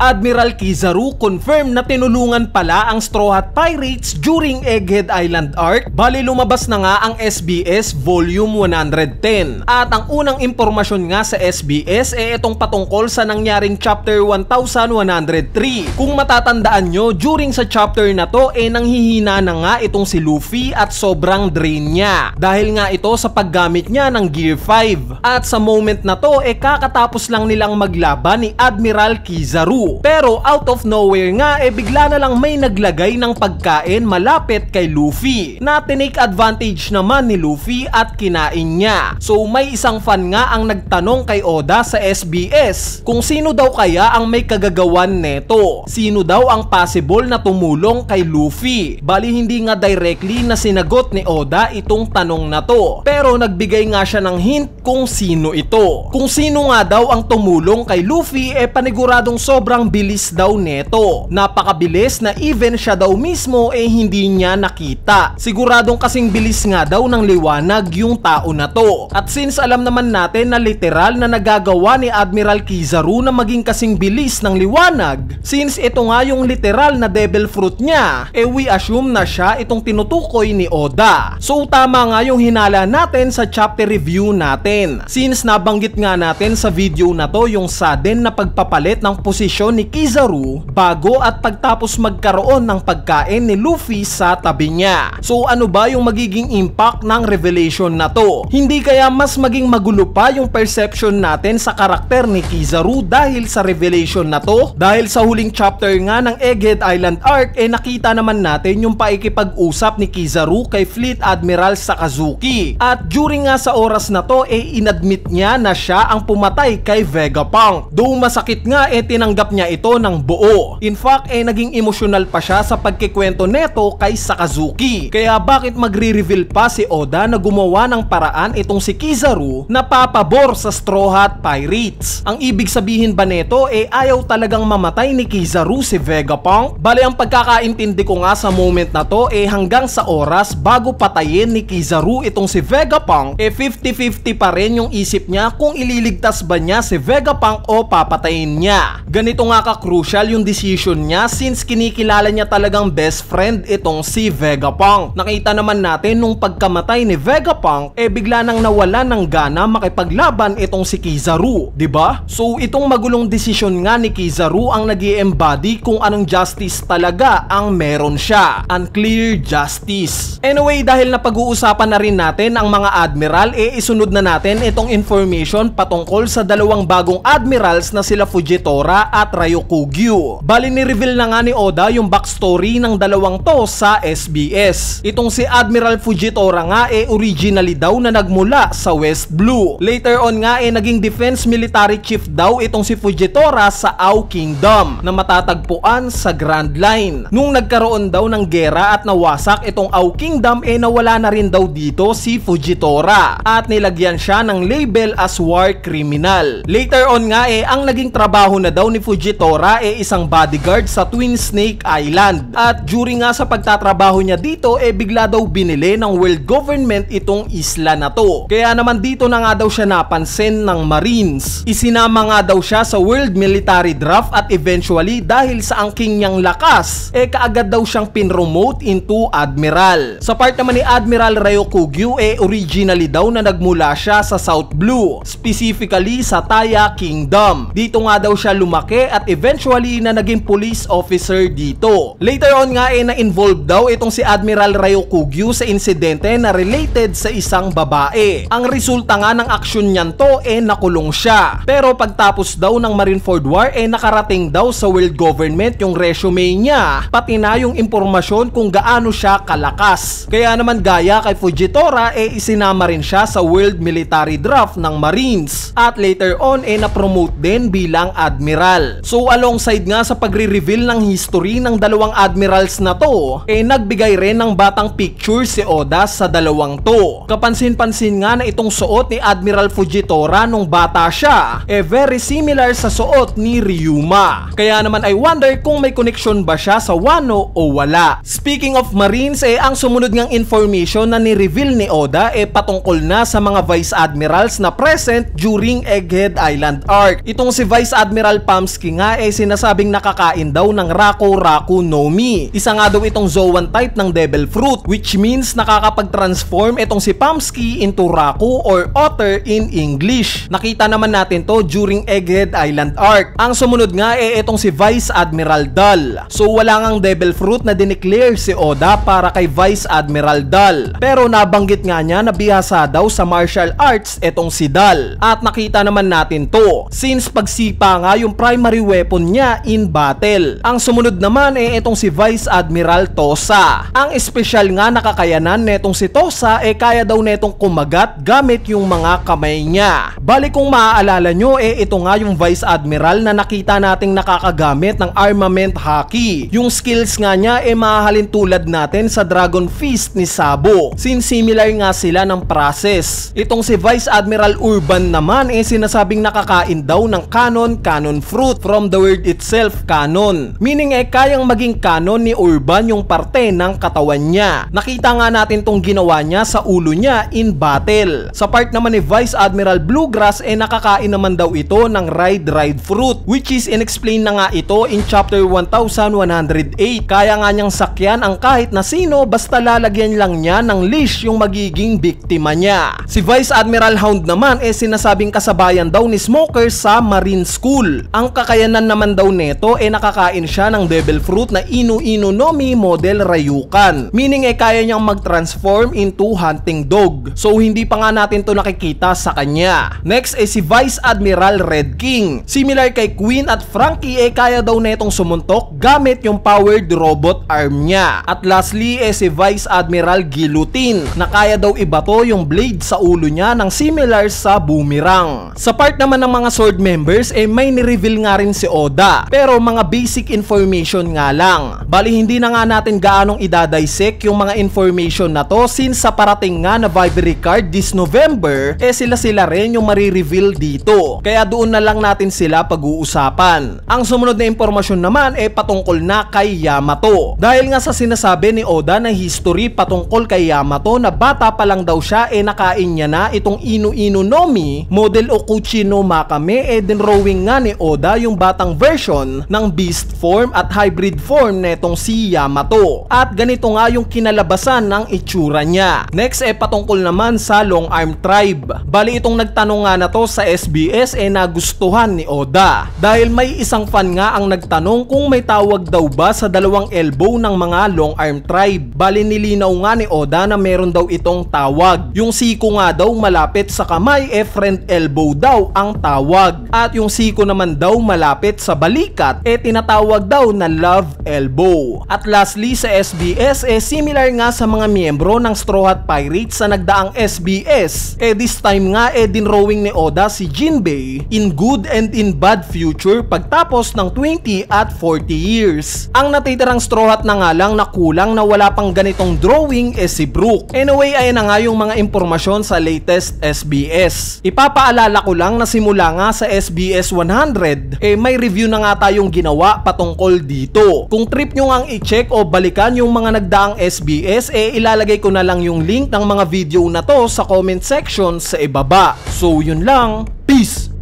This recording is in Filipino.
Admiral Kizaru confirm na tinulungan pala ang Straw Hat Pirates during Egghead Island arc. Bali lumabas na nga ang SBS Volume 110. At ang unang impormasyon nga sa SBS itong patungkol sa nangyaring Chapter 1103. Kung matatandaan nyo, during sa chapter na to nanghihina na nga itong si Luffy at sobrang drain niya. Dahil nga ito sa paggamit niya ng Gear 5. At sa moment na to kakatapos lang nilang maglaban ni Admiral Kizaru. Pero out of nowhere nga bigla na lang may naglagay ng pagkain malapit kay Luffy na tinake advantage naman ni Luffy at kinain niya. So may isang fan nga ang nagtanong kay Oda sa SBS kung sino daw kaya ang may kagagawan neto. Sino daw ang possible na tumulong kay Luffy? Bali hindi nga directly na sinagot ni Oda itong tanong na to. Pero nagbigay nga siya ng hint kung sino ito. Kung sino nga daw ang tumulong kay Luffy paniguradong sobrang bilis daw neto. Napakabilis na even siya daw mismo hindi niya nakita. Siguradong kasing bilis nga daw ng liwanag yung tao na to. At since alam naman natin na literal na nagagawa ni Admiral Kizaru na maging kasing bilis ng liwanag, since ito nga yung literal na devil fruit niya, we assume na siya itong tinutukoy ni Oda. So tama nga yung hinala natin sa chapter review natin. Since nabanggit nga natin sa video na to yung sudden na pagpapalit ng posisyon ni Kizaru bago at pagtapos magkaroon ng pagkain ni Luffy sa tabi niya. So ano ba yung magiging impact ng revelation na to? Hindi kaya mas maging magulo pa yung perception natin sa karakter ni Kizaru dahil sa revelation na to? Dahil sa huling chapter nga ng Egghead Island arc nakita naman natin yung paikipag-usap ni Kizaru kay Fleet Admiral Sakazuki. At during nga sa oras na to inadmit niya na siya ang pumatay kay Vegapunk. Though masakit nga tinanggap niya ito ng buo. In fact naging emosyonal pa siya sa pagkikwento neto kay Sakazuki. Kaya bakit magre-reveal pa si Oda na gumawa ng paraan itong si Kizaru na papabor sa Straw Hat Pirates? Ang ibig sabihin ba neto ayaw talagang mamatay ni Kizaru si Vegapunk? Bale ang pagkakaintindi ko nga sa moment na to hanggang sa oras bago patayin ni Kizaru itong si Vegapunk 50-50 pa rin yung isip niya kung ililigtas ba niya si Vegapunk o papatayin niya. Ganito nga ka-crucial yung decision niya since kinikilala niya talagang best friend itong si Vegapunk. Nakita naman natin nung pagkamatay ni Vegapunk bigla nang nawala ng gana makipaglaban itong si Kizaru, diba? So itong magulong decision nga ni Kizaru ang nag-i-embody kung anong justice talaga ang meron siya. Unclear justice. Anyway, dahil napag-uusapan na rin natin ang mga admiral isunod na natin itong information patungkol sa dalawang bagong admirals na sila Fujitora at Ryokugyu. Bali ni-reveal na nga ni Oda yung backstory ng dalawang to sa SBS. Itong si Admiral Fujitora nga originally daw na nagmula sa West Blue. Later on nga naging defense military chief daw itong si Fujitora sa Ao Kingdom na matatagpuan sa Grand Line. Nung nagkaroon daw ng gera at nawasak itong Ao Kingdom nawala na rin daw dito si Fujitora at nilagyan siya ng label as war criminal. Later on nga ang naging trabaho na daw ni Fujitora isang bodyguard sa Twin Snake Island. At during nga sa pagtatrabaho niya dito bigla daw binili ng world government itong isla na to. Kaya naman dito na nga daw siya napansin ng Marines. Isinama nga daw siya sa world military draft at eventually dahil sa angking niyang lakas kaagad daw siyang pinromote into admiral. Sa part naman ni Admiral Ryokugyu originally daw na nagmula siya sa South Blue, specifically sa Taya Kingdom. Dito nga daw siya lumaki at eventually na naging police officer dito. Later on nga na-involved daw itong si Admiral Ryokugyu sa insidente na related sa isang babae. Ang resulta nga ng aksyon niyan to nakulong siya. Pero pagtapos daw ng Marineford War nakarating daw sa world government yung resume niya, pati na yung impormasyon kung gaano siya kalakas. Kaya naman gaya kay Fujitora isinama rin siya sa world military draft ng Marines at later on na-promote din bilang admiral. So alongside nga sa pagre-reveal ng history ng dalawang admirals na to nagbigay rin ng batang picture si Oda sa dalawang to. Kapansin-pansin nga na itong suot ni Admiral Fujitora nung bata siya very similar sa suot ni Ryuma. Kaya naman I wonder kung may connection ba siya sa Wano o wala. Speaking of Marines ang sumunod ngang information na ni-reveal ni Oda patungkol na sa mga Vice Admirals na present during Egghead Island arc. Itong si Vice Admiral Pamsky Pamsky nga sinasabing nakakain daw ng Raku no Mi. Isa nga daw itong Zoan type ng Devil Fruit, which means nakakapag-transform itong si Pamsky into Raku or Otter in English. Nakita naman natin to during Egghead Island arc. Ang sumunod nga itong si Vice Admiral Dull. So wala ngang Devil Fruit na dineclare si Oda para kay Vice Admiral Dull. Pero nabanggit nga niya na bihasa daw sa martial arts itong si Dull. At nakita naman natin to since pagsipa nga yung primary weapon niya in battle. Ang sumunod naman itong si Vice Admiral Tosa. Ang espesyal nga nakakayanan netong si Tosa kaya daw netong kumagat gamit yung mga kamay niya. Bali kung maaalala nyo ito nga yung Vice Admiral na nakita nating nakakagamit ng armament haki. Yung skills nga niya mahahalin tulad natin sa Dragon Fist ni Sabo since similar nga sila ng process. Itong si Vice Admiral Urban naman sinasabing nakakain daw ng canon fruit, from the word itself canon, meaning kayang maging canon ni Urban yung parte ng katawan niya. Nakita nga natin tong ginawa niya sa ulo niya in battle. Sa part naman ni Vice Admiral Bluegrass nakakain naman daw ito ng ride fruit, which is inexplain na nga ito in chapter 1108. Kaya nga niyang sakyan ang kahit na sino basta lalagyan lang niya ng leash yung magiging biktima niya. Si Vice Admiral Hound naman sinasabing kasabayan daw ni Smoker sa Marine School. Ang kakayanan naman daw neto nakakain siya ng Devil Fruit na Inu no Mi model Ryukan, meaning kaya niyang mag-transform into hunting dog. So hindi pa nga natin to nakikita sa kanya. Next si Vice Admiral Red King. Similar kay Queen at Frankie kaya daw netong sumuntok gamit yung powered robot arm niya. At lastly si Vice Admiral Guillotine na kaya daw ibato yung blade sa ulo niya ng similar sa boomerang. Sa part naman ng mga sword members may ni-reveal nga rin si Oda, pero mga basic information nga lang. Bali hindi na nga natin gaanong idadissect yung mga information na to since sa parating nga na Vibery card this November sila rin yung marireveal dito. Kaya doon na lang natin sila pag-uusapan. Ang sumunod na impormasyon naman patungkol na kay Yamato. Dahil nga sa sinasabi ni Oda na history patungkol kay Yamato na bata pa lang daw siya nakain niya na itong Inu no Mi model Okuchi no Makame dinrawing nga ni Oda yung batang version ng beast form at hybrid form netong si Yamato. At ganito nga yung kinalabasan ng itsura niya. Next patungkol naman sa Long Arm Tribe. Bali itong nagtanong nga na to sa SBS nagustuhan ni Oda. Dahil may isang fan nga ang nagtanong kung may tawag daw ba sa dalawang elbow ng mga Long Arm Tribe. Bali nilinaw nga ni Oda na meron daw itong tawag. Yung siko nga daw malapit sa kamay friend elbow daw ang tawag. At yung siko naman daw malapit sa balikat tinatawag daw na love elbow. At lastly sa SBS similar nga sa mga miyembro ng Straw Hat Pirates sa nagdaang SBS this time nga dinrawing ni Oda si Jinbei in good and in bad future pagtapos ng 20 at 40 years. Ang natitirang Straw Hat na nga lang na kulang na wala pang ganitong drawing si Brook. Anyway ayan na nga yung mga impormasyon sa latest SBS. Ipapaalala ko lang na simula nga sa SBS 100 may review na nga tayong ginawa patungkol dito. Kung trip nyo ang i-check o balikan yung mga nagdaang SBS ilalagay ko na lang yung link ng mga video na to sa comment section sa ibaba. So yun lang, peace!